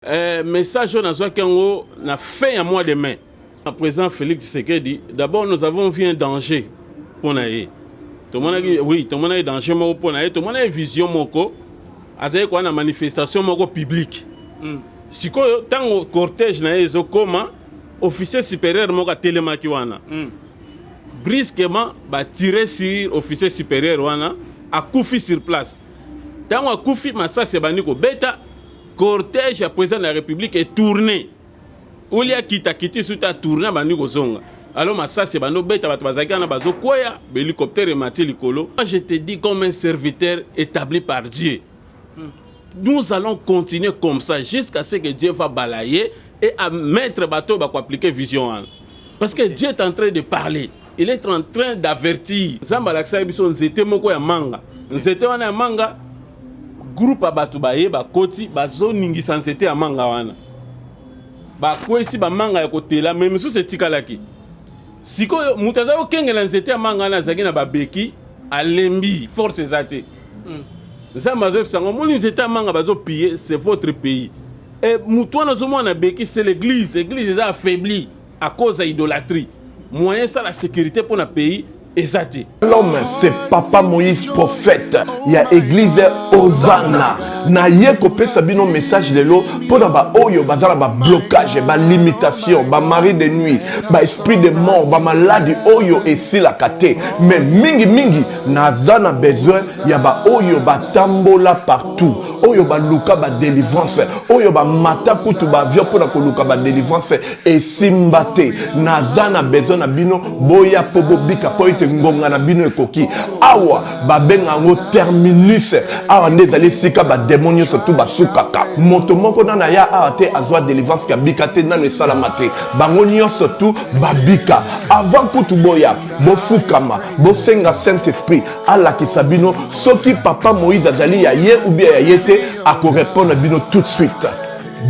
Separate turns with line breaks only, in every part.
Message on a fait un mois de mai. Le président Félix Tshisekedi dit d'abord nous avons vu un danger pour naïe. Tout le monde a dit oui, tout le monde a danger pour naïe, tout le monde a vision moko. Azaye quoi na manifestation moko publique. Si quoi tant cortège naïe zokoma officier supérieur moko télémaki wana. Brusquement ba tirer sur officier supérieur wana a koufi sur place. Tant a koufi massa c'est baniko beta. Cortège à président de la République est tourné. Où il y a quitté sous ta tourné à Bani Gozonga. Alors, ça, c'est Bano Beta, Batbazakana, Bazo Koya, l'hélicoptère et Mathé Likolo. Moi, je te dis comme un serviteur établi par Dieu. Nous allons continuer comme ça jusqu'à ce que Dieu va balayer et à mettre bateau pour appliquer vision. Parce que Dieu est en train de parler. Il est en train d'avertir. Zamba Laksa Ebison, Nzete Moko ya Manga. Nzete wana ya Manga. Groupe abatu baye ba koti bazo ningi sansete ya manga wana ba kwesi ba manga ya kotela même sous ce tikalaki siko mutaza okengela nzete ya manga na zaki na babeki alembi force zate nzamba zo sango moni nzete ya manga bazo piller c'est votre pays et mutwana zo mona beki c'est l'église est affaiblie à cause de l'idolâtrie moyen ça la sécurité pour le pays.
L'homme, c'est Papa Moïse, prophète. Il y a église Hosanna. Na ye kopé sabino message de l'eau pour ba oyo bazala ba blocage, ba limitation, ba mari de nuit, ba esprit de mort, ba maladie oyo et si la kate. Mais mingi nazana besoin ya ba oyo ba tambola partout. Oyo ba luka ba délivrance, oyo ba mata kutu ba vio pour na luka ba délivrance et simbate. Nazana besoin na bino boya pobo bika poite ngonga na bino ekoki. Awa ba benga ngo terminus. Awa ndezali sika ba démonios surtout basukaka moto moko na ya ate azwa délivrance ka bikate na ne salamate bangonio surtout babika avant kutu boya bo fukama bo senga Saint Esprit ala kisabino soki Papa Moïse azali ya ye ou bien ya yete ako répondre bino tout de suite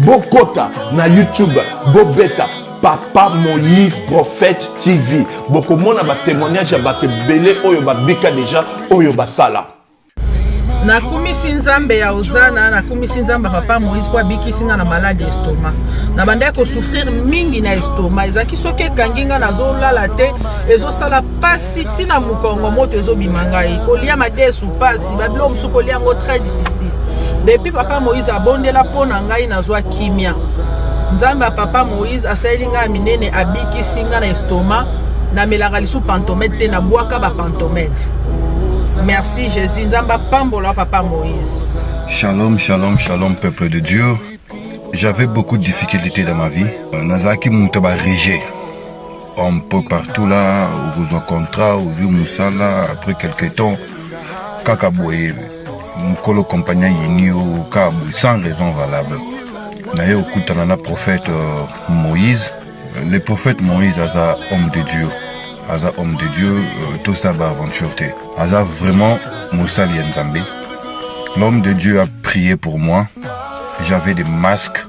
bokota na YouTube bo beta Papa Moïse Prophète TV boko mona ba témoignage ba te belé oyo babika déjà oyo basala.
Na kumisi nzambe ya Hosanna, na kumisi nzambe Papa Moïse kwa biki singa na malade estomac. Na banda ko souffrir mingi na estomac. Ezaki soke kanginga na zo lala te, ezo sala pasi tina mukongo moto ezo bimangai. Kolia mate sou pasi, bablo msu kolia ngo très difficile. Depuis Papa Moïse abondela pona ngai na zo kimia. Nzambe Papa Moïse asayelinga minene abiki singa na estomac, na melaka lisu pantomètre na boaka ba pantomètre. Merci Jésus, Nzamba Pambola Papa Moïse.
Shalom, shalom, shalom peuple de Dieu. J'avais beaucoup de difficultés dans ma vie. Nazaki Moutaba Régé. Un peu partout là, où vous en contrat, où vous Moussala, après quelques temps, Kakaboué, Mkolo compagnon Yini au Kabou, sans raison valable. Naye au Koutanana prophète Moïse. Le prophète Moïse est un homme de Dieu. Aza homme de Dieu, tout ça va aventure. Aza vraiment Moussa Lienzambe. L'homme de Dieu a prié pour moi. J'avais des masques,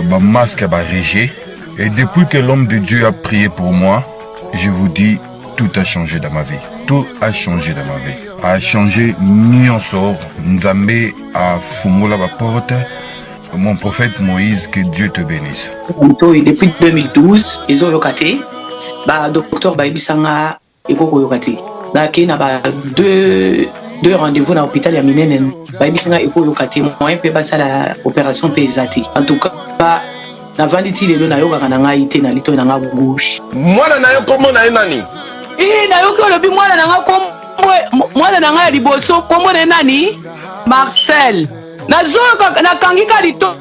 ma masque a régé. Et depuis que l'homme de Dieu a prié pour moi, je vous dis, tout a changé dans ma vie. Tout a changé dans ma vie. A changé Nyonsor, Nzambe a fumola la porte. Mon prophète Moïse, que Dieu te bénisse.
Depuis 2012, ils ont locaté. Bah docteur ba ibisanga ekoko yokati ba kena ba deux rendez-vous dans l'hôpital ya minene ba ibisanga ekoko yokati moyen pe ba sala opération pesati en tout cas na vanditi lelo na yoka kana ngai te na lito na nga gauche
mwana na yo komo na nani
na yo ko lobi mwana na nga komo mwana na nga liboso komo na nani Marcel na zoka na kangika lito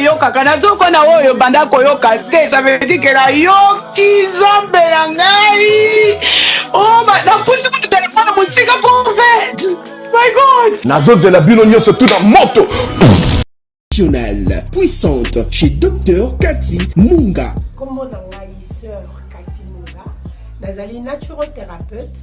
yo kaka na zoko na oyo banda koyoka te ça veut dire que la yoki zombe ya ngai oh na pusi ku téléphone musika prophète my god
nazo zela bino nyonso tout dans moto
puissante chez Docteur Cathy Munga.
Comment na ngai sœur Cathy Munga nazali naturothérapeute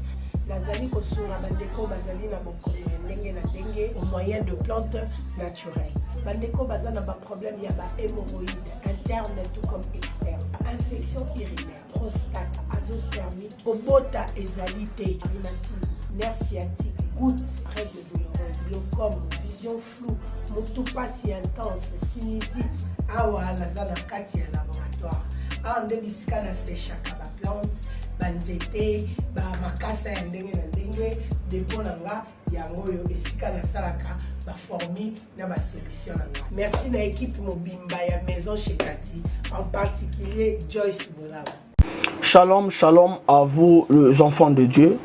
nazali kosunga bandeko bazali na bokono ndenge na ndenge au moyen de plantes naturelles. Bandeko baza na ba problème ya ba hémorroïdes interne tout comme externe, infection urinaire, prostate, azoospermie, obota ezalité, rhumatisme, nerf sciatique, gouttes, règles douloureuses, glaucome, vision floue, motopathie intense, sinusite, awa naza na kati ya laboratoire awa nde bisika na séchaka baplante banzete bamakasa ya ndenge na ndenge depo na nga yango oyo esika nasalaka baformi na basolution na nga. Merci na équipe mobimba ya maison chez Kati, en particulier Joyce Bolaba.
Shalom, shalom à vous les enfants de Dieu.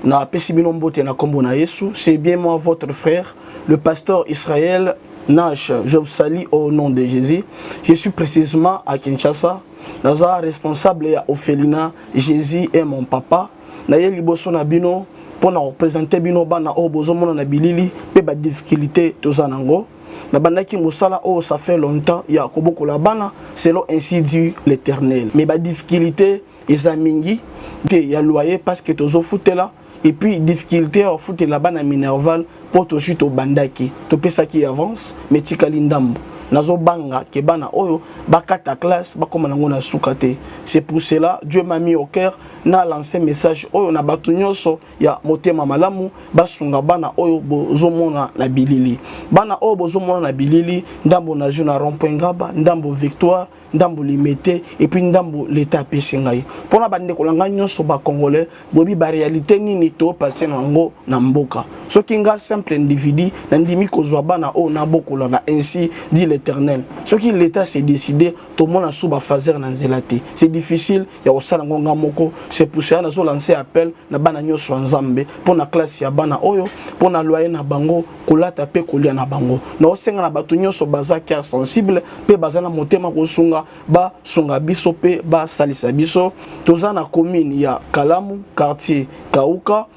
Na pesibino mbote na kombo na Yesu, c'est bien moi votre frère, le pasteur Israël Nash. Je vous salue au nom de Jésus. Je suis précisément à Kinshasa. Naza responsable ya Ophelina, Jésus est mon papa. Na ye liboso na bino pour représenter bino bana o bozomona na bilili pe ba difficulté tozanango. Na bandaki musala oh ça fait longtemps ya koboko la bana selon ainsi dit l'Éternel. Mais ba difficulté ezamingi te ya loyer parce que tozo futela et puis difficulté au foot la bana minerval pour to chute au bandaki to pesa qui avance mais tikali ndambo nazo banga ke bana oyo bakata classe bakoma nango na sukate. C'est pour cela Dieu m'a mis au cœur na lancé message oyo na batu nyonso ya motema malamu basunga bana oyo bozomona na bilili bana oyo bozomona na bilili ndambo na juna rond-point Ngaba ndambo Victoire ndambo Limete et puis ndambo l'état pesingai pona bande kolanga nyonso ba congolais bobi ba réalité nini to passer nango na mboka soki nga simple individu na ndimi kozwa bana o na bokola na ainsi dit l'Éternel soki l'état s'est décidé to mona suba fazer na nzelate c'est difficile ya osala ngonga moko. C'est pour ça nazo lancer appel na bana nyonso nzambe pona classe ya bana oyo pona loyer na bango kolata pe kolia na bango na osenga na batu nyonso baza cœur sensible pe bazana motema kosunga ba sunga biso pe ba salisa biso toza na commune ya Kalamu quartier Kauka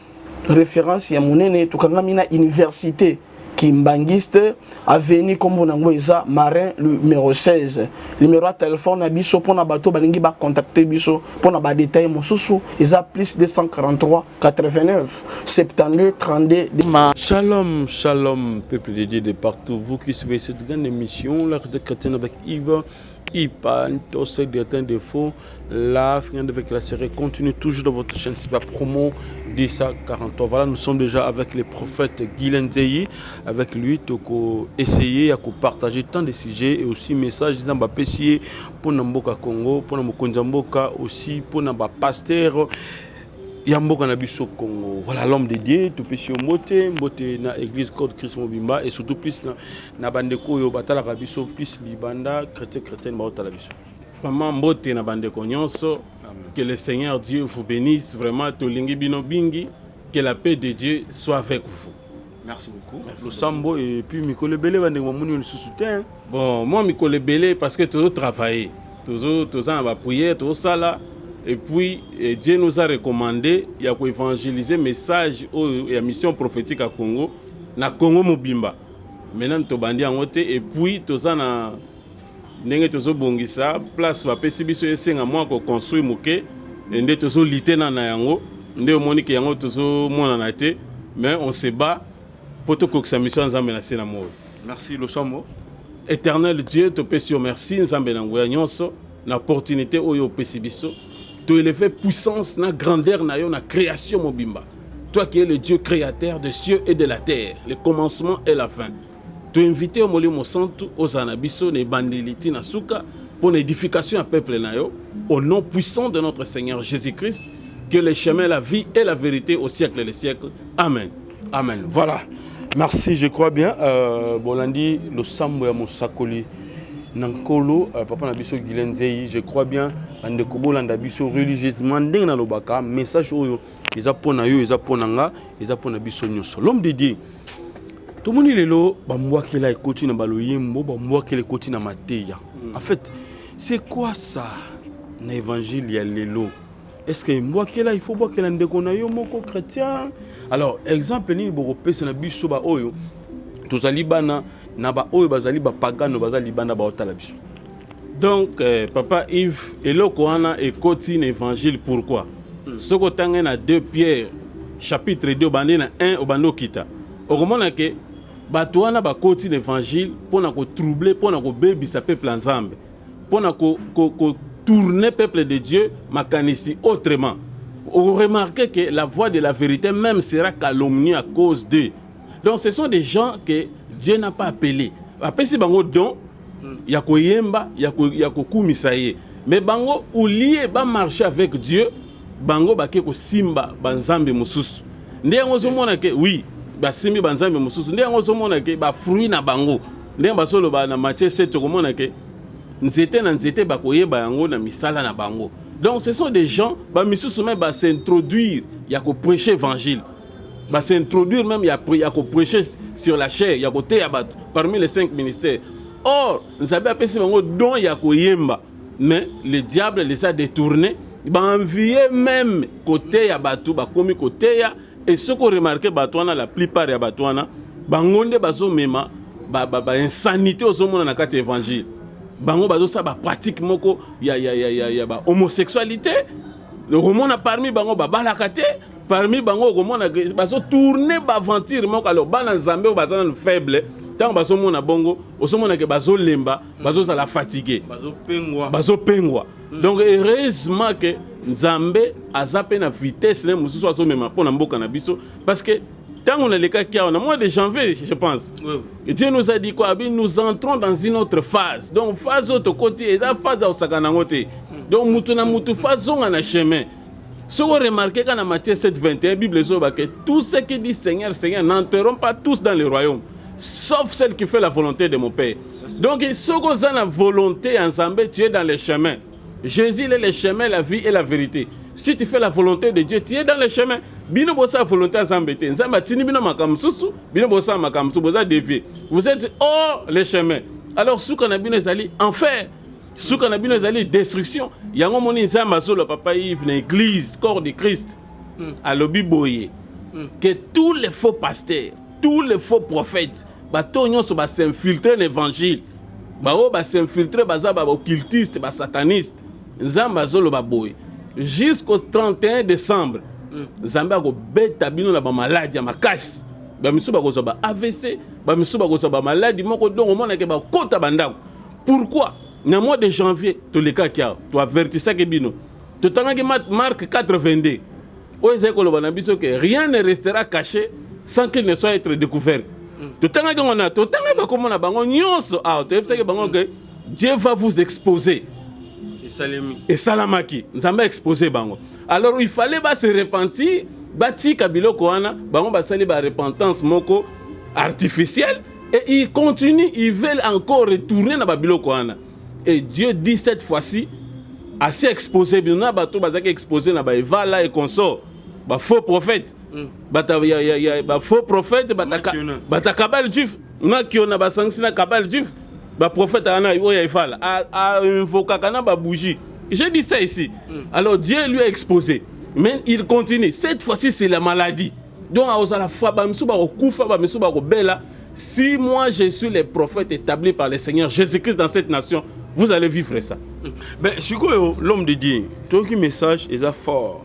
référence ya monene tukangami na université Kimbangiste avenue comme on eza Marin numéro 16 numéro de téléphone na biso pona bato balingi ba contacter biso pona ba détail mosusu eza plus 243 89 72 32.
Shalom, shalom peuple de Dieu de partout, vous qui suivez cette grande émission l'Art de chrétien avec Yves Ipa, Nitosek de défaut, la fin avec la série continue toujours dans votre chaîne, c'est pas promo 1040. Voilà, nous sommes déjà avec le prophète Guilen Zeyi. Avec lui, toko essayer à partager tant de sujets et aussi messages disant bah pessier pour Namboka Congo, pour Namokonzamboka aussi pour Namba pasteur. Yamboka na biso Congo. Voilà l'homme de Dieu, tout petit mbote na église Code Christ Mobimba et surtout plus na bandeko yo batala biso plus libanda chrétien ba otala biso. Vraiment mbote na bandeko nyonso. Que le Seigneur Dieu vous bénisse vraiment to lingi bino bingi, que la paix de Dieu soit avec vous. Merci beaucoup. Le Sambo et puis Mikole Belé bandeko moni le soutien. Bon, moi Mikole Belé parce que toujours travailler, toujours en va prier, tout ça là. Et puis, Dieu nous a recommandé il y a pour évangéliser message et la mission prophétique à Congo, na Congo Mobimba. Maintenant, nous bandi en côté et puis tous na nenge tozo bongisa place va pesi biso esenga moi ko construire moke ndé tozo lité na yango ndé omoni ke yango tozo mona na té mais on se bat pour to ko sa mission nzambe na sena mo. Merci le somo. Éternel Dieu, te pesi merci nzambe na ngoya nyonso na opportunité oyo pesi biso. Tu élever puissance, na grandeur, na yo, na création mobimba. Toi qui es le Dieu créateur des cieux et de la terre, le commencement et la fin. Tu invité au Molimo Santo, aux Anabiso, les Bandiliti, na Souka, pour l'édification à peuple na yo, au nom puissant de notre Seigneur Jésus-Christ, que le chemin, la vie et la vérité au siècle et les siècles. Amen. Amen. Voilà. Merci, je crois bien. Bolandi, le Sambo ya Mosakoli. Nankolo, papa Nabiso Guilen Zeyi, je crois bien, ande kobolanda biso religieusement ndenge na lobaka message oyo eza pona yo eza pona nga eza pona biso nyonso. L'homme de Dieu. Tout le monde lelo ba mwakela ekoti na baloyembo ba mwakela ekoti na mateya. En fait, c'est quoi ça na évangile ya lelo? Est-ce que mwakela il faut mwakela ndeko na yo moko chrétien? Alors, exemple ni boko pesa na biso ba oyo tozali bana naba oyo bazali ba pagano bazali bana ba otala biso. Donc papa Yves eloko wana ekoti na évangile pourquoi? Soko tanga na 2 Pierre chapitre 2 bande na 1 obando kita. Okomona ke bato wana bakoti na évangile pona ko troubler pona ko bebisa peuple ensemble. Pona ko tourner peuple de Dieu makanisi autrement. On remarque que la voix de la vérité même sera calomniée à cause d'eux. Donc ce sont des gens que Dieu n'a pas appelés. Après si bango don ya koyemba ya kokumisa ye. Mais bango oulié ba marcher avec Dieu, bango bake ko simba banzambe mususu. Ndé ngozo mona ke oui, ba simbi banzambe mususu. Ndé ngozo mona ke ba fruit na bango. Ndé basolo ba na Matthieu 7 ko mona ke nzete na nzete ba koyeba yango na misala na bango. Donc ce sont des gens ba misusu même ba s'introduire, ya ko prêcher évangile. Ba s'introduire même ya ko prêcher sur la chair, ya ko te ya bat parmi les 5 ministères. Or, nzabe apesi bango don ya koyemba. Mais le diable les a détournés. Il va envier même côté ya batu, ba komi côté ya. Et ce qu'on remarque batouana, la plupart ya batouana, bangonde bazo mema, ba insanité aux hommes na kati évangile. Bango bazo sa ba pratique moko ya ba homosexualité. Le roman a parmi bango ba balakate, parmi bango roman a bazo tourner ba aventure moko alors bana nzambe bazana faible. Tant bazo mona bongo, osomona ke bazo lemba, bazo za la fatigué, bazo pengwa. Donc heureusement que Nzambe azape na vitesse ne mususu azo mema pona mboka na biso parce que tant on a les cas qui a mois de janvier je pense. Et Dieu nous a dit quoi? Nous entrons dans une autre phase. Donc phase autre côté et la phase au sakanangote. Donc mutu na mutu phase on a chemin. Si vous remarquez quand dans Matthieu 7:21 Bible zo ba que tous ceux qui disent Seigneur Seigneur n'entreront pas tous dans le royaume. Sauf celle qui fait la volonté de mon Père. Donc, si vous avez la volonté ensemble, tu es dans les chemins. Jésus est le chemin, la vie et la vérité. Si tu fais la volonté de Dieu, tu es dans les chemins. Bino bossa volonté ensemble. Nzamba tini bino makamsusu, bino bossa makamsu bossa dévié. Vous êtes hors les chemins. Alors, sous qu'on a bino zali enfer, sous qu'on a bino zali destruction. Yango moni nzamba solo papa Yves l'église corps de Christ. À l'obi boye. Que tous les faux pasteurs, tous les faux prophètes, batonyo so ba s'infiltrer l'évangile. Ba s'infiltrer baza ba occultiste, ba sataniste. Nzamba zolo ba boy. Jusqu'au 31 décembre. Nzamba go beta bino na ba maladie makasi. Ba misu ba ko so ba AVC, ba misu ba ko so ba maladie moko dongo mona ke ba kota bandako. Pourquoi? Na mois de janvier, to le cas kia, to avertissa ke bino. To tangaki Marc 4:22. Oye ko lo bana biso que rien ne restera caché sans qu'il ne soit être découvert. Tout le temps, Dieu va vous exposer. Et Salamaki, nous avons exposé. Alors il fallait se repentir. Bati Kabilo Koana, bango basali ba repentance moko artificielle. Et ils continuent, ils veulent encore retourner dans Babilo Koana. Et Dieu dit cette fois-ci, assez exposé, bien na bato bazaki exposé na ba Evala et consort. Ba faux prophète, ba faux prophète, ba kabal juif, na ki on a ba sanksi na kabal juif, ba prophète ana oya ifala a invoka kana ba bougie. J'ai dit ça ici. Alors Dieu lui a exposé, mais il continue. Cette fois-ci c'est la maladie. Donc à la fois ba misuba ko kufa ba misuba ko bela. Si moi je suis le prophète établi par le Seigneur Jésus-Christ dans cette nation, vous allez vivre ça.
Ben sikoyo l'homme de Dieu, ton message est fort.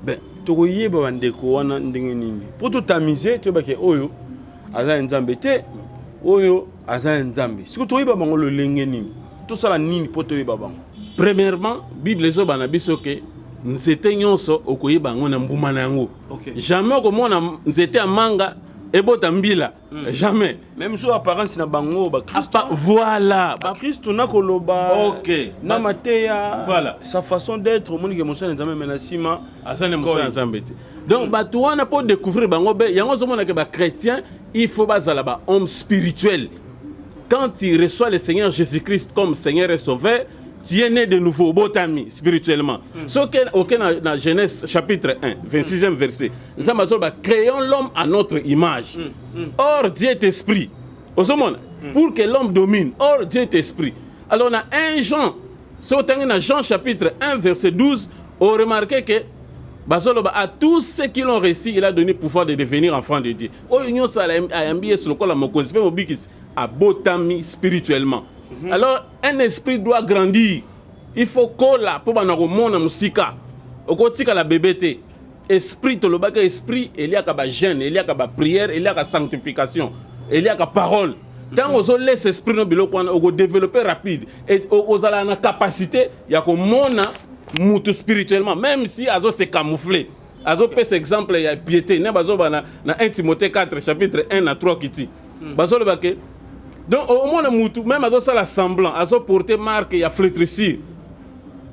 Ben tokoye ba ndeko wana ndenge nini pour tout tamiser to bake oyo aza nzambe te oyo aza nzambe siko toye ba bango le lenge nini tout ça la nini pour toye ba bango.
Premièrement Bible zo bana biso ke nzete nyonso okoye bango na mbuma na yango. Jamais komona nzete amanga ebota mbila jamais.
Même sur apparence na bango ba Christ.
Voilà,
ba Christ na koloba.
OK.
Na mateya.
Voilà.
Sa façon d'être moni ke monsa nzambe menasima
azane monsa nzambe. Donc ba tuana pour découvrir bango be yango zo mona ke ba chrétien, il faut bazala ba homme spirituel. Quand il reçoit le Seigneur Jésus-Christ comme Seigneur et Sauveur, tu es né de nouveau, botami, spirituellement. Sauf que dans Genèse chapitre 1, 26e verset, nous avons dit, créons l'homme à notre image. Or, Dieu est esprit. Pour que l'homme domine. Or, Dieu est esprit. Alors, on a un Jean, dans Jean chapitre 1, verset 12, on remarque que à tous ceux qui l'ont reçu, il a donné pouvoir de devenir enfants de Dieu. A botami spirituellement. Alors, un esprit doit grandir. Il faut qu'on la pour monde musika. Au côté la bébé esprit to le baga esprit, il y a ka jeûne, il y a ka prière, il y a ka sanctification, il y a ka parole. Tant on laisse esprit no biloko on développer rapide et aux ala na capacité ya ko mona mutu spirituellement même si azo se camoufler. Azo pèse exemple ya piété, ne bazo na 1 Timothée 4 chapitre 1 à 3 kiti. Bazo le baké Donc au moins même à ça semblant à ça porter marque il y a flétrissure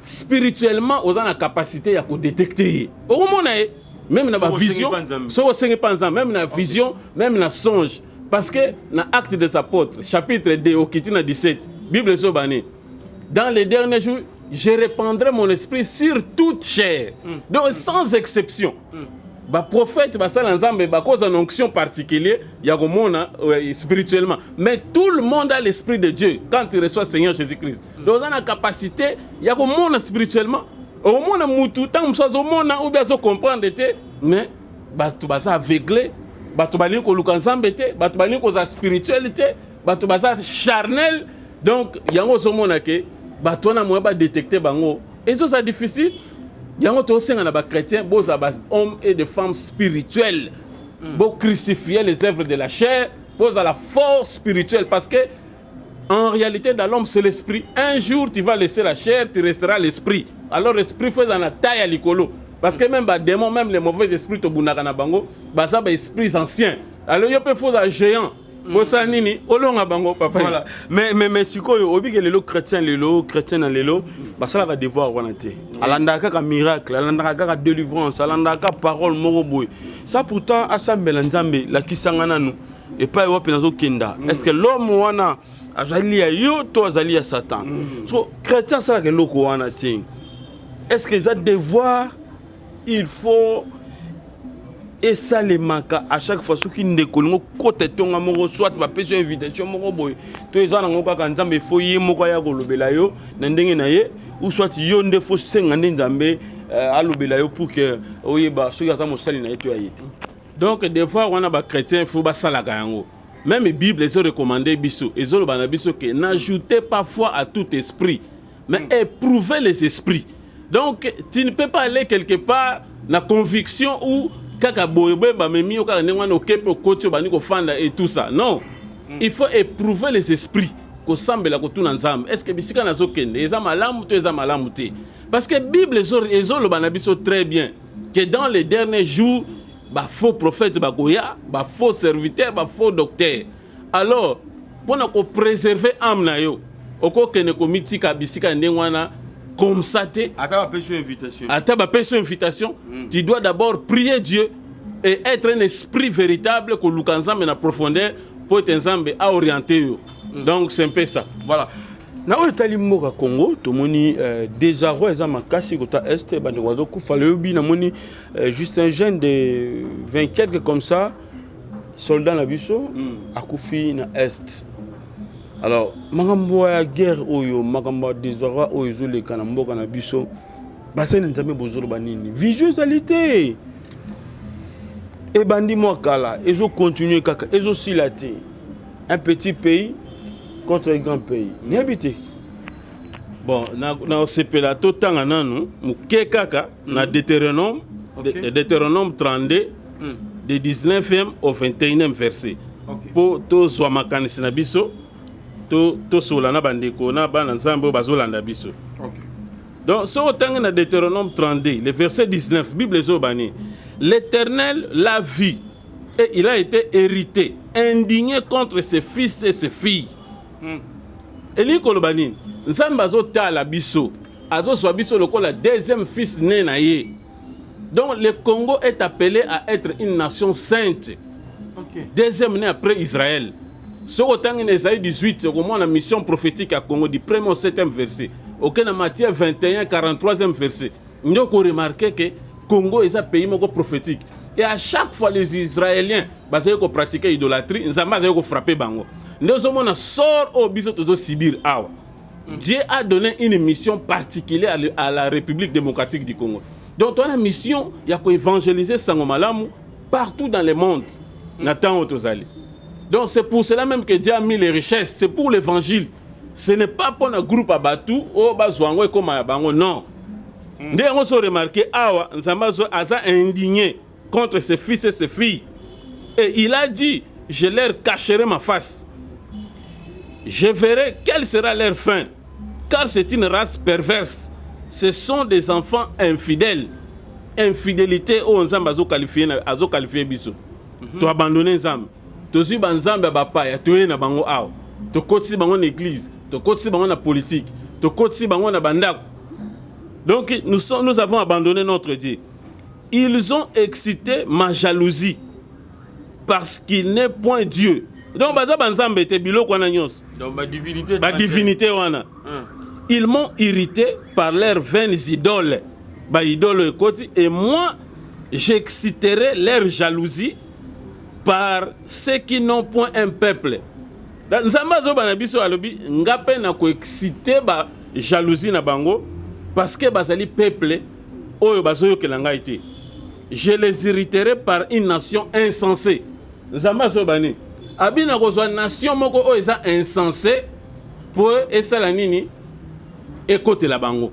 spirituellement aux la capacité à détecter au moins même dans la vision même la vision même la songe parce que dans Actes des Apôtres chapitre 2 au Kitina 17 Bible sobani dans les derniers jours je répandrai mon esprit sur toute chair donc sans exception ba prophète ba sala nzambe ba cause en onction particulier ya komona spirituellement mais tout le monde a l'esprit de Dieu quand il reçoit Seigneur Jésus-Christ donc on a la capacité ya komona spirituellement au monde mutu tant msazo mona ou bien so comprendre te mais ba tu ba ça aveuglé ba tu ba li ko luka nzambe te ba tu ba li ko za spiritualité ba tu ba ça charnel donc yango so mona ke ba to na mo ba détecter bango et ça c'est difficile. Il y a des chrétiens, des hommes et des femmes spirituels, pour crucifier les œuvres de la chair, pour la force spirituelle. Parce que, en réalité, dans l'homme, c'est l'esprit. Un jour, tu vas laisser la chair, tu resteras l'esprit. Alors, l'esprit fait dans la taille à l'écolo. Parce que même les démons, même les mauvais esprits, c'est des esprits anciens. Alors, il y a peu de géants.
Voilà. Mais si quoi obi que les chrétiens dans les lots bah ça va devoir wanate alanda ka miracle alanda ka délivrance alanda ka parole moroboy ça pourtant assemble nzambe la kisanga nanu et pas europe nazo kenda est-ce que l'homme wana azali ya yo to azali ya satan so chrétien ça que loko wanate est-ce que ça devoir il faut et ça les manque à chaque fois ceux qui ne connaissent côté ton amour soit ma personne invitation mon boy to ezana ngoka kanzambe foyer moko ya kolobela yo na ndenge na ye ou soit yo nde fo senga nzambe alobela yo pour que oyeba ceux qui azamo sali na yeto ya yete
donc des fois on a ba chrétien faut ba sala yango même Bible les recommandé biso ezolo bana biso que n'ajoutez pas foi à tout esprit mais éprouvez les esprits donc tu ne peux pas aller quelque part la conviction ou kaka boyebe ba memi o kaka ndengwana okepe okoti bani ko fanda et tout ça non il faut éprouver les esprits ko sambela ko tuna nzambe est-ce que bisika nazo kende eza malamu to eza malamu te parce que Bible ezolo bana biso très bien que dans les derniers jours ba faux prophète ba goya ba faux serviteur ba faux docteur alors pour ko préserver âme na yo oko kene ko mitika bisika ndengwana comme ça
à ta invitation
tu dois d'abord prier Dieu et être un esprit véritable que l'ukanzambe na profondeur pour être nzambe à orienter donc c'est un peu ça
voilà na otali moka Congo to moni désarroi eza makasi kota est bande wazo kufa lebi na moni juste un jeune de 20 quelques comme ça soldat na biso akufi na est. Alors, makambo ya guerre oyo, makambo désarroi oyo zo le kana mboka na biso, basene nzambe bozolo banini. Visualité. Et bandi mo kala, ezo continuer kaka, ezo silate. Un petit pays contre un grand pays. N'habite.
Bon, na sepela to tanga nanu, muke kaka na Deutéronome, Deutéronome 32 de 19e au 21e verset. Po to zwa makanisi na biso. To solana bandeko na bana nzambe bazolanda biso. Donc so tanga na Deutéronome 32 le verset 19 Bible zobani l'Éternel l'a vu et il a été hérité indigné contre ses fils et ses filles. Eli kolobani nzambe azotala biso azoswa biso lokola deuxième fils né na ye. Donc le Congo est appelé à être une nation sainte. Deuxième né après Israël. Ce autant en Ésaïe 18, au la mission prophétique à Congo du 1er au 7e verset. Auquel en Matthieu 21, 43e verset. Nous avons remarqué que Congo est un pays prophétique. Et à chaque fois, les Israéliens, ils ont pratiqué l'idolâtrie, ils ont frappé Bango. Nous avons sort au biso de Sibir. Dieu a donné une mission particulière à la République démocratique du Congo. Donc, on a une mission, il y a évangéliser Sangomalamu partout dans le monde. Nathan Otozali. Donc c'est pour cela même que Dieu a mis les richesses. C'est pour l'évangile. Ce n'est pas pour un groupe à Batou ou Bazouango comme à Bango. Non. Nous avons remarqué Awa Nzambazo a indigné contre ses fils et ses filles. Et il a dit, je leur cacherai ma face. Je verrai quelle sera leur fin. Car c'est une race perverse. Ce sont des enfants infidèles. Infidélité au Nzambazo qualifié biso. Tu abandonnes Nzambe. Tozi banzambe bapaya toye na bango aw tokotisi bango na église, tokotisi bango na politique, tokotisi bango na bandako. Donc nous avons abandonné notre Dieu. Ils ont excité ma jalousie parce qu'il n'est point Dieu. Donc baza banzambe te biloko wana nyos.
Donc ba divinité.
Ba divinité wana. Ils m'ont irrité par leurs vaines idoles. Ba idole ekoti, et moi j'exciterai leur jalousie par ceux qui n'ont point un peuple. Nzamba zo bana biso alobi ngape na ko exciter ba jalousie na bango parce que bazali peuple oyo bazoyo kelanga ite. Je les irriterai par une nation insensée. Nzamba zo bani abina kozwa nation moko oyo eza insensé pour esala nini écoute la bango.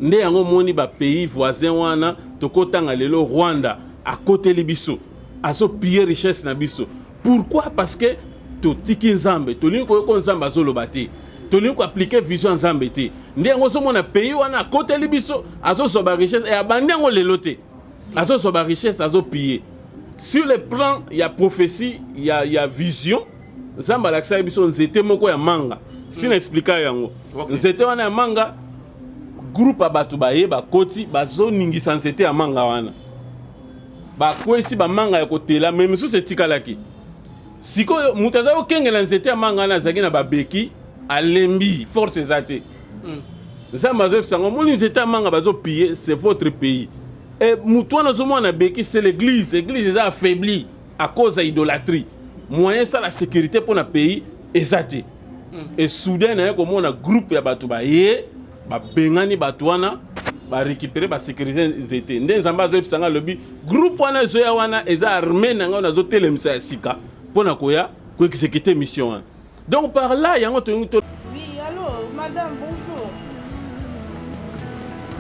Nde yango moni ba pays voisin wana tokotanga lelo Rwanda à côté libiso azo piller richesse na biso. Pourquoi? Parce que totiki nzambe tolingi ko nzambe azoloba te, tolingi ko appliquer vision nzambe te. Nde yango so mona pays wana à côté libiso azo soba richesse et abandi yango lelo te, azo soba richesse azo piller. Sur le plan il y a prophétie, il y a vision. Nzambe alakisa biso nzete moko ya manga. Si na expliquer yango nzete wana ya manga groupe abatu baye bakoti bazo ningisa nzete ya manga wana bakwesi ba manga ya kotela même sous etikalaki sikoyo mutaza okengela nzete ya manga na zaki na babeki alembi force ezate nzamba zo sango moni nzete ya manga bazo piller, c'est votre pays. Et mutwana zo mona beki c'est l'église est affaiblie à cause de l'idolâtrie. Moyen ça la sécurité pour notre pays ezate. Et soudain na ko mona groupe ya batu baye ba bengani batwana ba récupérer ba sécuriser nzete. Nde nzamba zo sanga lobi groupe wana zo ya wana eza armée nanga na zo telemisa ya sika pona koya ko exécuter mission. Donc par là yango to.
Oui, allô, madame, bonjour.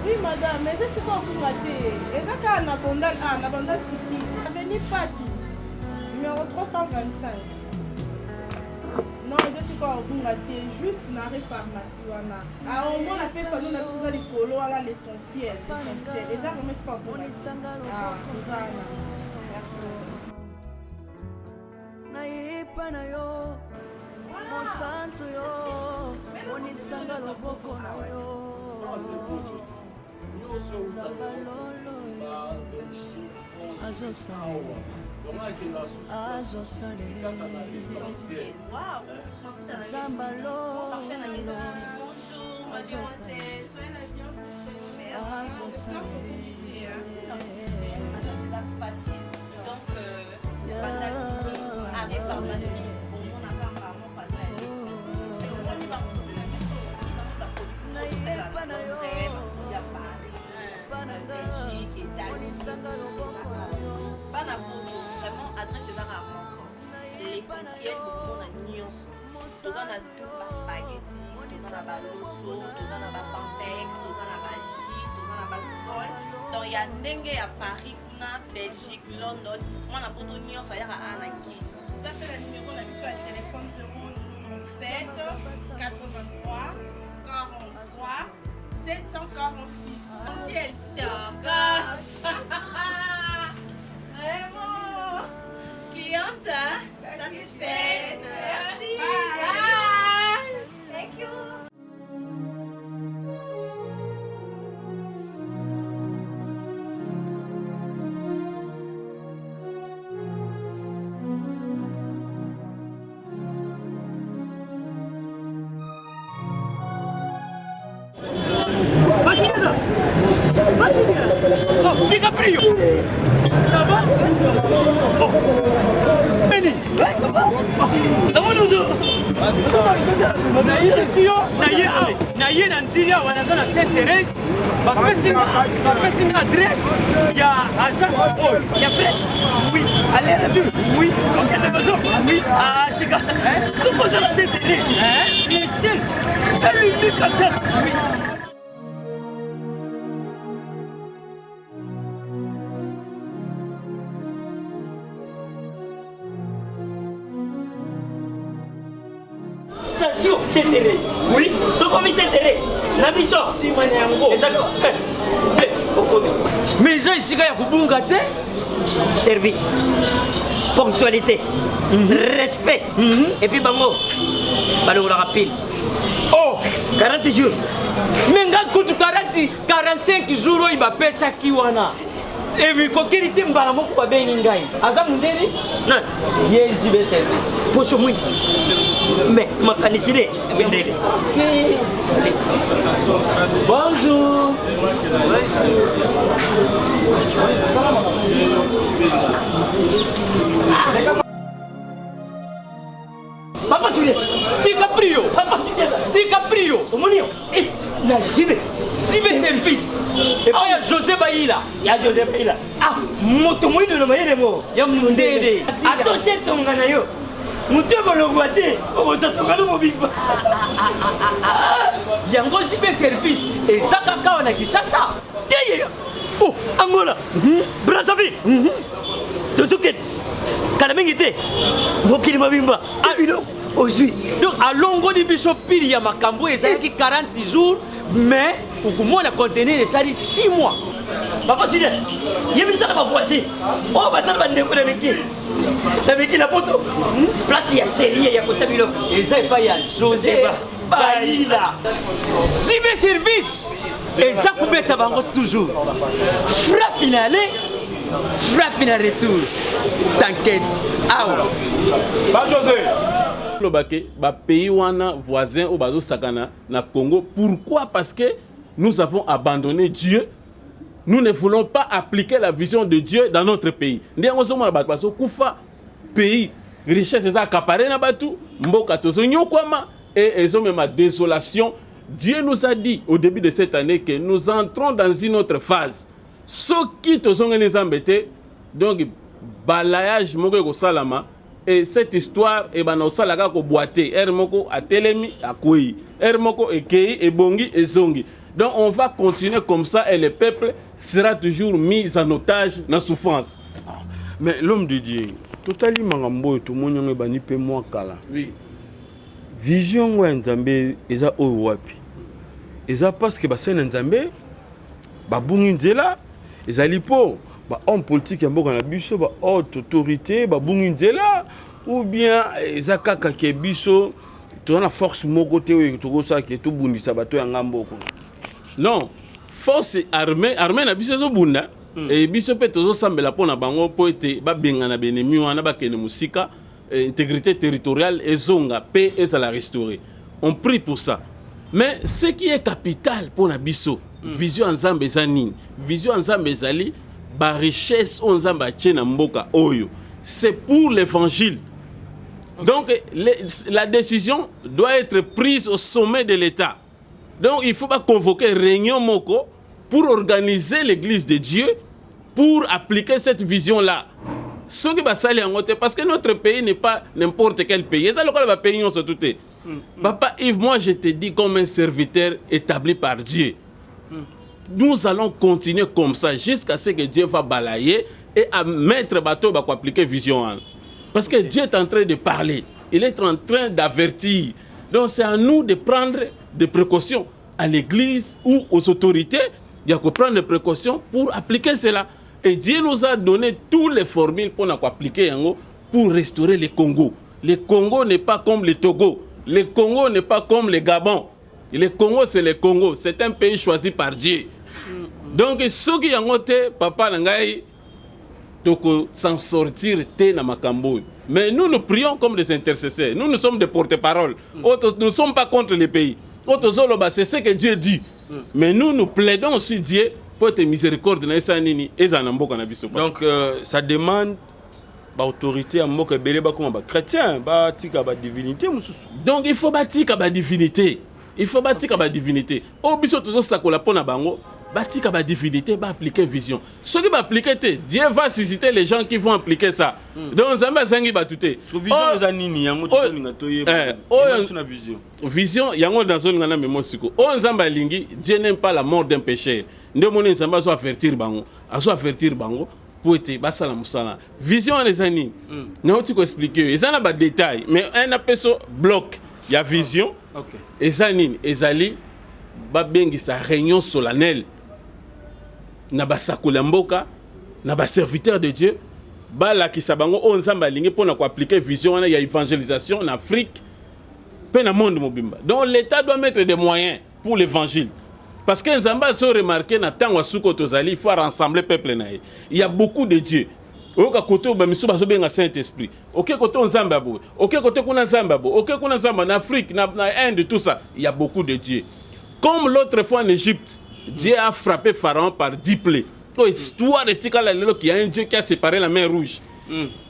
Oui, madame, mais c'est quoi vous ratez? Et ça quand na bandal city. Avenue Pati. Numéro 325. Non, je sais quoi vous ratez, juste na pharmacie wana. Ah, au moins la paix pas nous na tout les polo là l'essentiel. Et ça remet quoi pour les ah, ça. Merci beaucoup.
Naipa na yo. Mon santo yo. Onisanga loboko na yo.
Vraiment adresse dans la rencontre. L'essentiel pour la nuance. Tout dans la spaghetti, tout dans la loso, tout dans la pantex, tout dans la vagie, tout dans la sol. Donc il y a dengue à Paris, Belgique, London. Moi on a pour tout nuance à Anaki. Tout à fait la numéro on a mis sur le téléphone 097 83 43 746. Yes, vraiment. Cliente, satisfaite. Merci. Bye. Thank you.
Oh, DiCaprio. Ça va? Oh. Benny. Ouais, ça va? D'abord nous. Naïe na Nigeria wanazana Sainte-Thérèse. Bapesi une adresse. Il y a agence Paul. Il y a fait. Oui. Allez la vue. Oui. Donc il y a des besoins. Oui. Ah, c'est quoi? Suppose la Sainte-Thérèse. Il est seul. Elle lui dit comme ça. Oui.
Station Sainte-Thérèse. Oui. Ce commis Sainte-Thérèse. La mission. Si Maniango. Exactement.
Mais ça ici, il y a Kubungate.
Service. Ponctualité. Respect. Et puis bango. balongo la rappel.
Oh,
40 jours.
mais nga kutu 45 jours il va payer ça qui wana. Et puis kokeli te mbala moko ba bengi ngai. Aza mundeni?
Non,
yes jibe service.
poso mwingi. Mais makanisile bendele.
Bonjour. Papa Sule, DiCaprio, Papa Sule, DiCaprio, Omonio, la JB service. Et puis il y a José Baïla.
Il y a José Baïla.
Ah, moto moi de l'omaïle mo. Il y a Mundede.
Attends, c'est ton ganayo. Moto va le guater. On va s'attendre au mobile.
Il y a un gros JB service. Et ça kaka on a qui ça.
Oh, Angola. Brazzaville. Tozuket. Kalamengite. Mokili mabimba.
Ah, une aujourd'hui. Donc à longo di biso pili ya makambo ezalaki 40 jours mais okomona contenir esali 6 mois.
Papa Sile, yebisa na voisin. Oh basala bandeko na meki. Na meki na poto. Place ya série ya kotsa biloko.
Eza pas ya José Baïla. Cyber service. Eza kubeta bango toujours. Frappe finale. Frappe finale retour. T'inquiète. Ah ouais.
Ba José. Le pays wana voisin au bazo sakana na Congo. Pourquoi? Parce que nous avons abandonné Dieu. Nous ne voulons pas appliquer la vision de Dieu dans notre pays. Ndiango somo na bato baso kufa pays richesse eza accaparé na batu mboka tozo nyokwama et ils ont même ma désolation. Dieu nous a dit au début de cette année que nous entrons dans une autre phase. Ce qui tozo les embêter donc balayage moko ko salama. Et cette histoire, salaka ko boité, moko a telemi a koi, moko e kei e bongi e zongi. Donc on va continuer comme ça et le peuple sera toujours mis en otage dans la souffrance.
Mais l'homme de Dieu, totalement mangambo tout le monde bani pe moi kala.
Oui.
Vision wa nzambe eza o wapi. Eza parce que ba sen nzambe ba bungi nzela ezali po ba homme politique ya mboka na biso ba haute autorité ba bungi nzela ou bien ezakaka ke biso to na force moko te o to ça ke to bundisa bato ya ngamboko.
Non, force armée na biso zo bunda et biso pe tozo sambela pona bango po ete ba benga na benemi wana ba kene musika intégrité territoriale ezonga paix et ça la restaurer. On prie pour ça. Mais ce qui est capital pour na biso vision nzambe zanini, vision nzambe zali ba richesse on nzamba tchena mboka oyo, c'est pour l'évangile. Donc la décision doit être prise au sommet de l'État. Donc il faut pas convoquer réunion moko pour organiser l'église de Dieu pour appliquer cette vision là. Ce qui va salir en côté parce que notre pays n'est pas n'importe quel pays. Ça le cas pays on se tout. Papa Yves, moi je te dis comme un serviteur établi par Dieu. Nous allons continuer comme ça jusqu'à ce que Dieu va balayer et à mettre bateau pour appliquer vision. Parce que Dieu est en train de parler. Il est en train d'avertir. Donc c'est à nous de prendre des précautions à l'église ou aux autorités. Il y a que prendre des précautions pour appliquer cela. Et Dieu nous a donné toutes les formules pour appliquer pour restaurer le Congo. Le Congo n'est pas comme le Togo. Le Congo n'est pas comme le Gabon. Le Congo, c'est le Congo. C'est un pays choisi par Dieu. Donc, ceux qui ont été, papa Nangaï, s'en sortir na makambo. Mais nous nous prions comme des intercesseurs. Nous sommes des porte-parole. Nous ne sommes pas contre les pays. C'est ce que Dieu dit. Mais nous plaidons sur Dieu pour être miséricorde. Donc
ça demande l'autorité à mboka belé comme chrétien, divinité.
Donc il faut bâtir la divinité. Il faut bâtir la divinité. Au biso toujours ça qu'on a pona bango. Bâtir la divinité, va appliquer vision. Ce qui va appliquer, Dieu va susciter les gens qui vont appliquer ça. Donc, Zamba Zangi va tout.
Vision,
vision, il y a un dans zone ngana memo siko. On Zamba lingi, Dieu n'aime pas la mort d'un pécheur. Nde moni Zamba so avertir bango, pour être basala musala. Vision les années. Non, tu peux expliquer. Ils en a pas de détails, mais un aperço bloc. Il y a vision.
OK.
Et zanine, ezali ba bengi sa réunion solennelle. Na basakula mboka, na ba serviteur de Dieu, ba la ki sabango on nzamba lingi pona ko appliquer vision wana ya évangélisation en Afrique. pe na monde mobimba. Donc l'État doit mettre des moyens pour l'évangile. Parce que Nzamba se remarqué na tango suko tozali, il faut rassembler peuple na ye. Il y a beaucoup de dieux. Oka kote ba misu bazo benga Saint-Esprit. OK kote Nzamba bo. OK kote kuna Nzamba bo. OK kuna Nzamba en Afrique, na Inde tout ça, il y a beaucoup de dieux. Comme l'autre fois en Égypte, Dieu a frappé Pharaon par 10 plaies. Histoire de Tikala Lelo qui a un Dieu qui a séparé la mer rouge.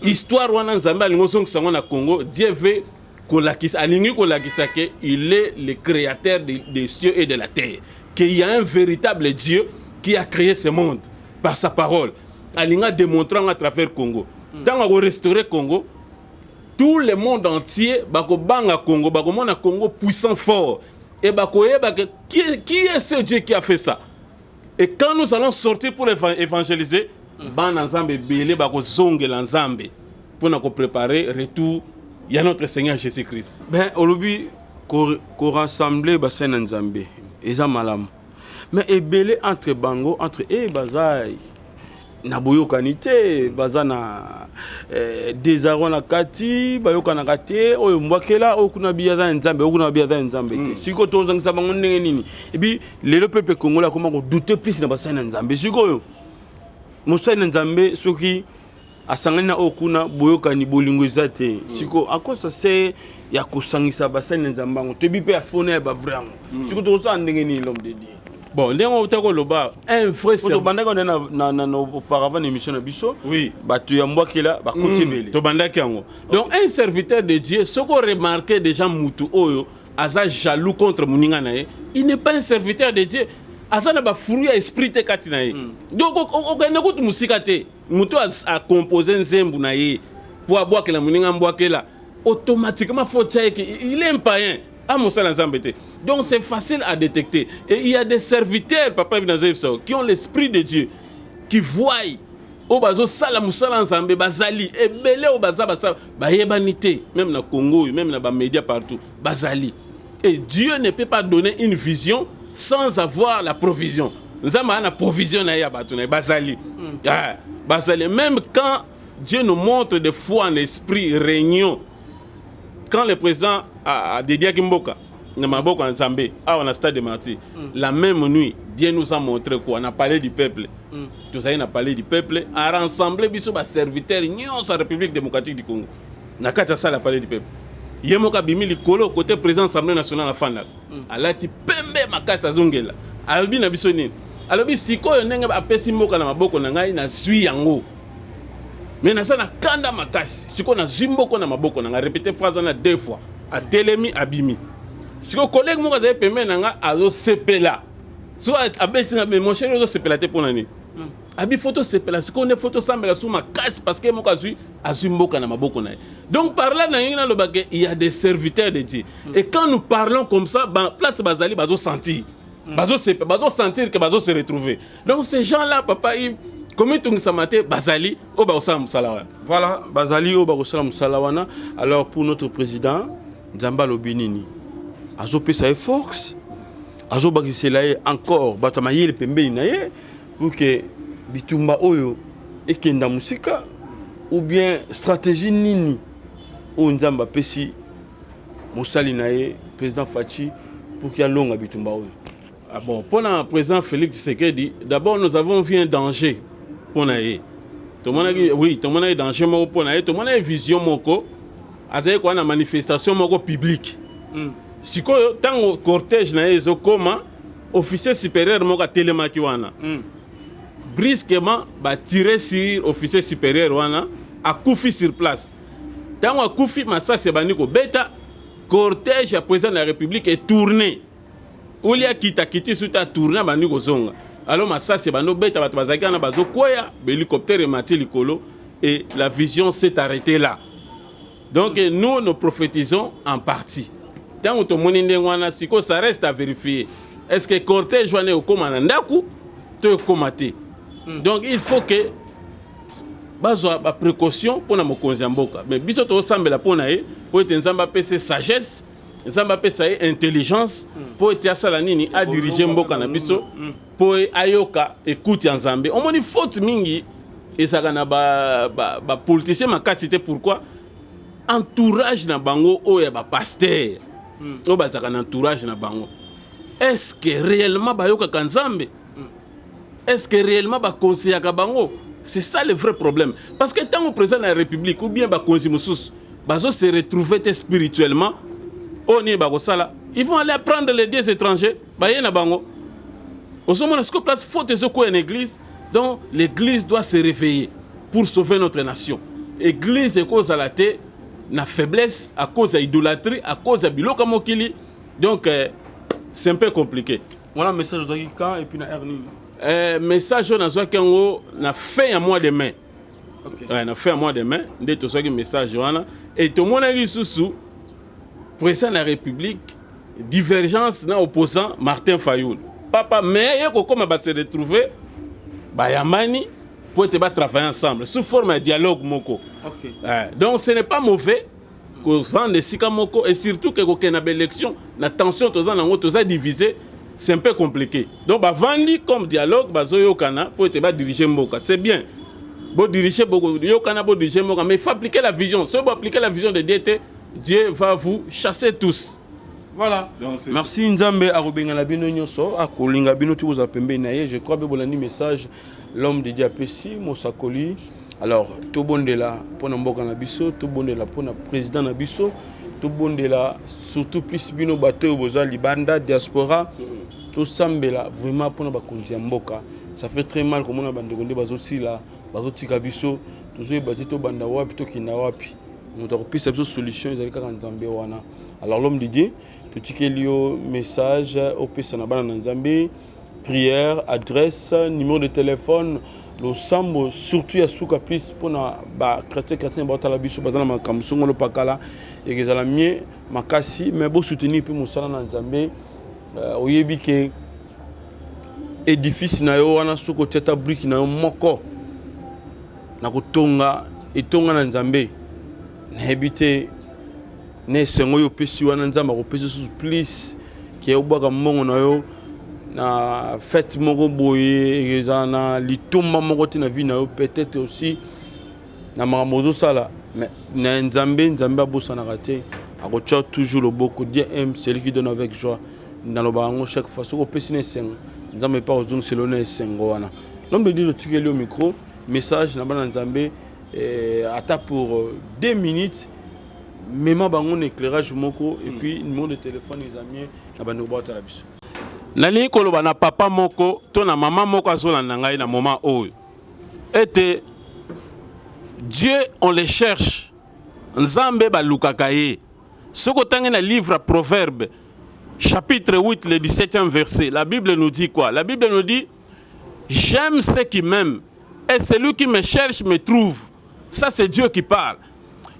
Histoire wana Nzamba lingosong sango na Congo, Dieu veut il est le créateur des cieux et de la terre. Qu'il y a un véritable Dieu qui a créé ce monde par sa parole. Alinga démontrant à travers Congo. Tant qu'on restaurer Congo, tout le monde entier bako banga Congo, bako mona Congo puissant fort. Et bako qui est ce Dieu qui a fait ça? Et quand nous allons sortir pour évangéliser, ban ensemble belé bako zonge l'ensemble pour nous préparer retour. Il y a notre Seigneur Jésus-Christ.
Ben, aujourd'hui, qu'on rassemble bassin Nzambe, eza malam. Mais ebele entre bango, entre bazai, na boyo kanite, bazana désarroi na kati, bayo kanakate, oyo mbakela, okuna biyaza Nzambe, okuna biyaza Nzambe. Siko to zangisa bango ndenge nini. Et puis le peuple congolais comment on douter plus na bassin Nzambe. Siko yo. Moussa Nzambe soki asangana okuna boyokani bolingo zate siko akosa se ya kosangisa basani nzambango tebi pe afone ya bavrango siko to sa ndenge ni l'homme de Dieu.
Bon ndengo utako loba un vrai
serviteur bandako na auparavant émission na biso oui batu ya mbwakela ba kotebele
to bandaki yango donc un serviteur de Dieu soko remarquer déjà mutu oyo aza jaloux contre muninga na ye il n'est pas un serviteur de Dieu azana ba fruit esprit te katina ye donc okende kutu musika te mutu a composé nzembu na ye pour abwakela muninga mbwakela automatiquement faut dire qu'il est un païen à mosala nzambe te. Donc c'est facile à détecter et il y a des serviteurs papa qui ont l'esprit de Dieu qui voient au bazo sala musala nzambe bazali et belé au baza ba yebanité même na Congo même na ba médias partout bazali et Dieu ne peut pas donner une vision sans avoir la provision. Nous avons la provision bazali. Bazali. Même quand Dieu nous montre des fois en esprit réunion, quand le président a dédié Kimboka, on a stade de martyrs, la même nuit, Dieu nous a montré quoi? On a parlé du peuple. Tout ça, on a parlé du peuple, a rassemblé les serviteurs de la République démocratique du Congo. On a parlé du peuple. Yemoka bimi likolo côté président Assemblée nationale la fanda alati pembe makasa zongela alobi na biso nini alobi sikoyo ndenge apesi mboka na maboko na ngai na zwi yango mais na sana kanda makasi sikoyo na zwi mboko na maboko na ngai répéter phrase na deux fois a telemi abimi sikoyo collègue moko za pembe na nga azo sepela so abeti na mais mon cher azo sepela te pona ni abi photo sepela sikoyo ne photo sambela sous makasi parce que moko azwi mboka na maboko na. Donc par là il y a des serviteurs de Dieu. Et quand nous parlons comme ça, place bazali bazo sentir. Bazo sentir que bazo se retrouver. Donc ces gens-là papa Yves comment tu samate bazali au baosala musalawana.
Voilà, bazali au baosala musalawana. Alors pour notre président Nzamba Lobinini azo pesa force azo bakisela encore batamayele pembeni na ye pour que bitumba oyo ekenda musika ou bien stratégie nini o Nzamba pesi mosali nae président Fachi pour qu'il y ait longue bitumba oyo.
Ah bon, pour le président Félix Tshisekedi, d'abord nous avons vu un danger pour nae. Tout le monde a dit oui, tout le monde a danger pour nae, tout le monde a vision moko azaye quoi na manifestation moko publique. Siko tant cortège nae zo koma officier supérieur moko telemaki wana. Brusquement tiré sur officier supérieur wana a koufi sur place. Tant a koufi massa se baniko beta cortège à président de la République est tourné. Olia kita suta tourné baniko zonga. Alors massa se bano beta bato bazaki na bazo koya hélicoptère et mati likolo et la vision s'est arrêtée là. Donc nous prophétisons en partie. Tant to moninde wana siko ça reste à vérifier. Est-ce que cortège wana au komana ndaku to komate. Donc il faut que bazo ba précaution pour na mokonzi mboka mais biso to sambela pona e pour être nzamba pese sagesse nzamba pese intelligence pour être asala nini a diriger mboka na biso pour ayoka écoute nzambe on moni faute mingi et ça na ba politicien makasité pourquoi entourage na bango o ya ba pasteur oyo bazalaka na entourage na bango. Est-ce que réellement bayokaka Nzambe? Est-ce que réellement bakonseyaka bango? C'est ça le vrai problème. Parce que tant au président de la République ou bien bakonzi mosusu bazo se retrouver spirituellement, ils vont aller prendre les dieux étrangers, bayena bango. Au moment où place faute de une église, donc l'église doit se réveiller pour sauver notre nation. L'église est cause à la tête, na faiblesse, à cause de l'idolâtrie, à cause de biloka mokili. Donc c'est un peu compliqué.
Voilà le message de quand et puis na Ernie.
Message na zo kango na fin ya mois de mai. OK. Ouais, na fin ya mois de mai, ndé to so ki message wana et to mona lisusu président de la République divergence na opposant Martin Fayoul. Papa mais yeko comme ba se retrouver ba yamani pour te travailler ensemble sous forme de dialogue moko.
OK.
Donc ce n'est pas mauvais que vendre sika moko et surtout que ko na élection na tension toza nango toza divisé. C'est un peu compliqué. Donc, vendre comme dialogue, pour te diriger Mboka. C'est bien. Bon diriger beaucoup, diriger Mboka, mais il faut appliquer la vision. Si vous appliquez la vision de DT, Dieu va vous chasser tous.
Voilà. Donc, merci Nzambe Arobenga la bino nyoso, akolinga bino tu vous appembe naye. Je crois que vous avez un message l'homme de Diapesi, Mosakoli. Alors, tout bon de là pour Mboka na biso, tout bon de là pour le président na biso. Tout bon de là, surtout plus bino bateau boza libanda diaspora, tout sambela vraiment pour na bakonzi ya mboka. Ça fait très mal comme on a bande konde bazosi là, bazotika biso, toujours bati to banda wapi to kina wapi. On doit repérer cette solution ils ka Nzambe wana. Alors l'homme de Dieu, to tikelio message au pesa na bana Nzambe, prière, adresse, numéro de téléphone. Le sambo surtout ya suka plus pour na ba chrétien ba tala biso bazana makamso ngolo pakala et que za la mie makasi mais bo soutenir pe musala na Nzambe oyebi ke édifice na yo wana suko teta brique na yo moko na kotonga etonga na Nzambe na habité ne sengo yo pesi wana Nzamba ko pesi sous plus ki obaka mbongo na yo na fête moko boye ezana litumba moko tina vie na yo peut-être aussi na mamozo sala mais na Nzambe abosa na raté akocha toujours le beaucoup Dieu aime celui qui donne avec joie dans le bango chaque fois soko pesine sengo Nzambe pas ozong selone sengo wana l'homme de Dieu tikeli le micro message na bana Nzambe ata pour 2 minutes même bango éclairage moko et puis numéro de téléphone les amis na bana bota la biso.
Nali koloba na papa moko to na mama moko azolanda ngai na moment oyo ete Dieu on les cherche Nzambe balukaka ye soko tangi na livre Proverbe chapitre 8 le 17e verset la Bible nous dit quoi? La Bible nous dit j'aime ceux qui m'aiment et celui qui me cherche me trouve. Ça c'est Dieu qui parle.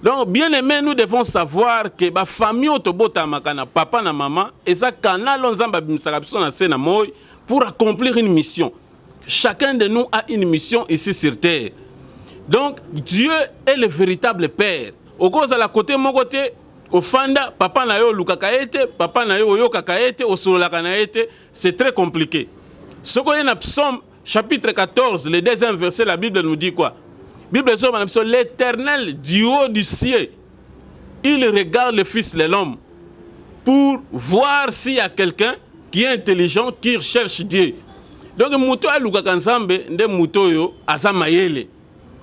Donc, bien aimé, nous devons savoir que la famille autobota makana papa na maman et ça canal onzamba bimsakapso na sena moy pour accomplir une mission. Chacun de nous a une mission ici sur terre. Donc, Dieu est le véritable père. Au cause à la côté mon côté au fanda papa na yo lukakaete, papa na yo yokakaete, au solakanaete, c'est très compliqué. Ce qu'on est dans Psaume chapitre 14, le 2e verset, la Bible nous dit quoi? Bible dit l'Éternel du haut du ciel, il regarde le Fils de l'homme pour voir s'il y a quelqu'un qui est intelligent, qui cherche Dieu. Donc, Mouto a Lukakanzambe, de Mouto yo, Azamayele,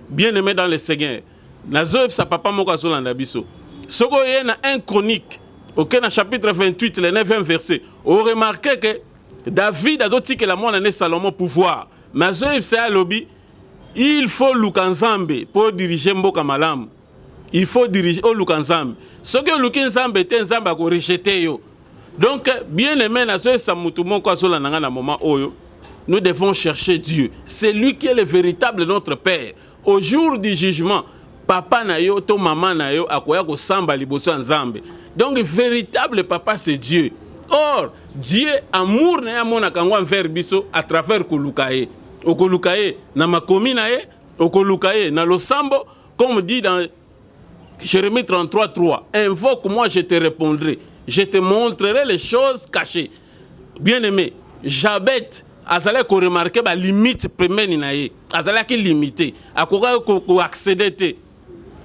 bien aimé dans le Seigneur. Nazoev sa papa mokazo landabiso. Soko yé na 1 Chronique, ok, na chapitre 28, le 9e verset. On remarque que David a dit que la moine a Salomon pouvoir. Nazoev c'est à lobby. Il faut Lukanzambe pour diriger Mboka Malam. Il faut diriger au Lukanzambe. Ce que Lukanzambe est un zamba ko rejeter yo. Donc bien aimé na so sa mutumo ko so la nanga na moment oyo. Nous devons chercher Dieu. C'est lui qui est le véritable notre père. Au jour du jugement, papa na yo to maman na yo akoya ko samba liboso nzambe. Donc véritable papa c'est Dieu. Or Dieu amour na ya mona kangwa envers biso à travers ko lukaye. Okolukaye na makomi na ye, okolukaye na losambo, comme dit dans Jérémie 33:3. Invoque-moi, je te répondrai. Je te montrerai les choses cachées. Bien-aimé, Jabet, azalé ko remarquer ba limite première na ye. Azalé ki limité. Akoka ko accéder te.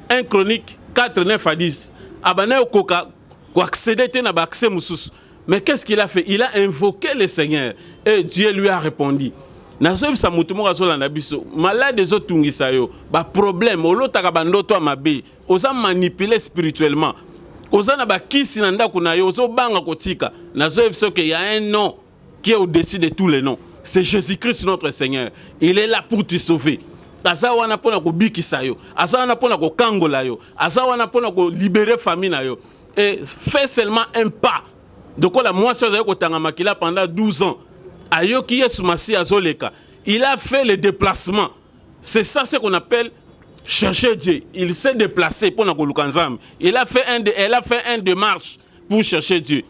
1 Chronique 4:9 à 10. Abane okoka Pour accéder à accès Moussous. Mais qu'est-ce qu'il a fait? Il a invoqué le Seigneur. Et Dieu lui a répondu. Nazob sa mutumo razola na biso malade zo tungisa yo ba problème olotaka bandoto amabe oza manipuler spirituellement oza na ba kisi na ndako na yo ozo banga kotika nazob so que il y a un nom qui est au-dessus de tous les noms, c'est Jésus-Christ notre Seigneur. Il est là pour te sauver. Aza wana pona ko bikisa yo, aza wana pona ko kangola yo, aza wana pona ko libérer famille na yo. Et fais seulement un pas. Donc la moisson zayo ko tanga makila pendant 12 ans. Ayoki Yesu Masi azoleka. Il a fait le déplacement. C'est ça ce qu'on appelle chercher Dieu. Il s'est déplacé pour Nakolukanzam. Elle a fait un démarche pour chercher Dieu.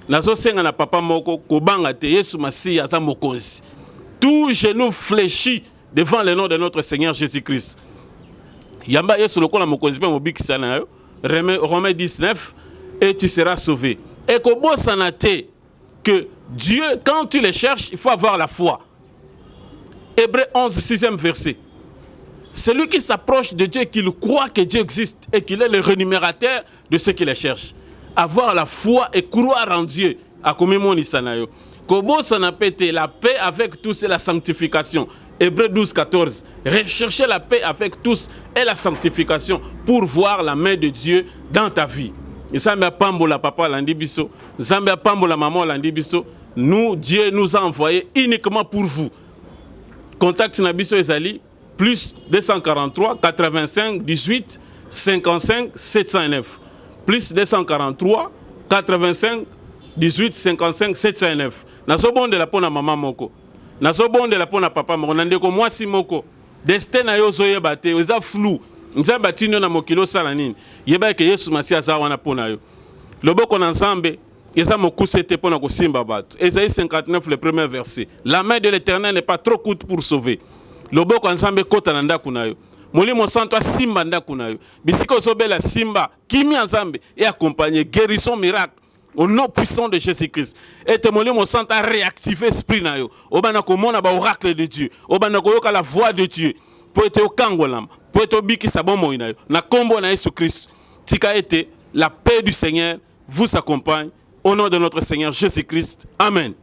Nazo senga na papa moko kobanga te Yesu Masi aza mokonzi. Tout genou fléchit devant le nom de notre Seigneur Jésus-Christ. Yamba Yesu lokola mokonzi pe mobikisa na yo. Romains 19 et tu seras sauvé. Et kobo sanate que Dieu, quand tu le cherches, il faut avoir la foi. Hébreux 11, 6e verset. Celui qui s'approche de Dieu, qu'il croit que Dieu existe et qu'il est le rémunérateur de ceux qui le cherchent. Avoir la foi et croire en Dieu. Kobo sanapete, la paix avec tous et la sanctification. Hébreux 12, 14. Rechercher la paix avec tous et la sanctification pour voir la main de Dieu dans ta vie. Zambia Pambola papa landibiso, Zambia Pambola maman landibiso. Nous, Dieu nous a envoyé uniquement pour vous. Contact Nabiso Ezali, plus 243 85 18 55 709. Plus 243 85 18 55 709. Nazo bonde la pona maman moko. Nazo bonde la pona papa moko. Nandeko mwasi moko. Destin na yo zoye bate, oza flou. Nzamba tino na mokilo sala nini. Yeba ke Yesu Masi aza wana pona yo. Loboko na nzambe eza mokusete pona ko simba bato. Esaïe 59 le premier verset. La main de l'Éternel n'est pas trop courte pour sauver. Loboko nzambe kota na ndako na yo. Molimo santo simba ndako na yo. Bisiko zobela simba kimi nzambe et accompagner guérison miracle au nom puissant de Jésus-Christ. Et te molimo santo a réactiver esprit na yo. Obana ko mona ba oracle de Dieu. Obana ko yoka la voix de Dieu. Pour être au kangolam, pour être au biki sabomo inayo. Na kombo na Jésus Christ. Tika ete la paix du Seigneur vous accompagne au nom de notre Seigneur Jésus-Christ. Amen.